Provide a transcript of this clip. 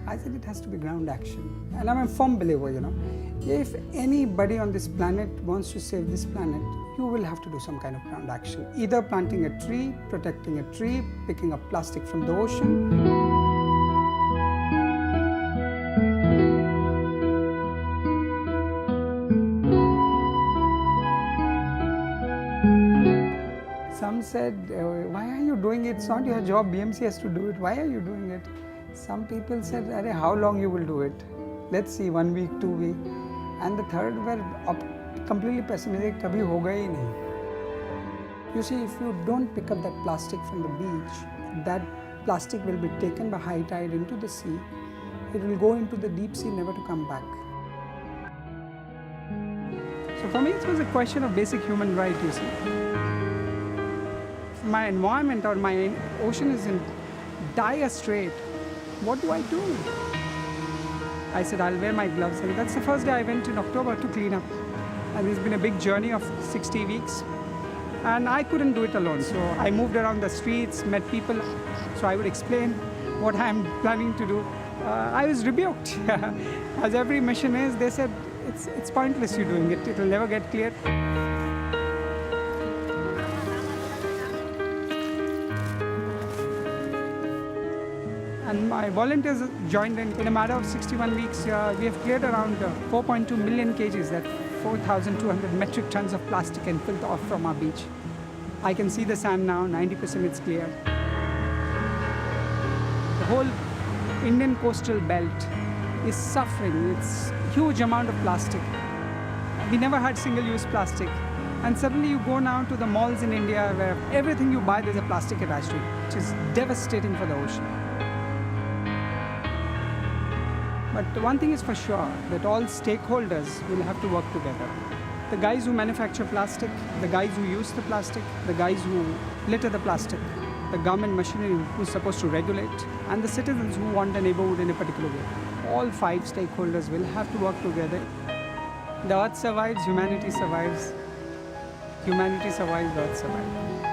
I said it has to be ground action. And I'm a firm believer, if anybody on this planet wants to save this planet, you will have to do some kind of ground action. Either planting a tree, protecting a tree, picking up plastic from the ocean. Some said, why are you doing it? It's not your job, BMC has to do it. Why are you doing it? Some people said, how long you will do it? Let's see, 1 week, 2 weeks. And the third were completely pessimistic, kabhi hoga hi nahi. You see, if you don't pick up that plastic from the beach, that plastic will be taken by high tide into the sea. It will go into the deep sea, never to come back. So for me, it was a question of basic human right, you see. My environment or my ocean is in dire strait. What do I do? I said, I'll wear my gloves. And that's the first day I went in October to clean up. And it's been a big journey of 60 weeks. And I couldn't do it alone. So I moved around the streets, met people. So I would explain what I'm planning to do. I was rebuked. As every mission is, they said, it's pointless you doing it. It will never get clear. And my volunteers joined in a matter of 61 weeks. We have cleared around 4.2 million kgs, that's 4,200 metric tons of plastic and filth off from our beach. I can see the sand now, 90% it's clear. The whole Indian coastal belt is suffering. It's a huge amount of plastic. We never had single-use plastic. And suddenly you go now to the malls in India where everything you buy, there's a plastic attached to it, which is devastating for the ocean. But one thing is for sure, that all stakeholders will have to work together. The guys who manufacture plastic, the guys who use the plastic, the guys who litter the plastic, the government machinery who's supposed to regulate, and the citizens who want a neighborhood in a particular way. All 5 stakeholders will have to work together. The earth survives, humanity survives. Humanity survives, the earth survives.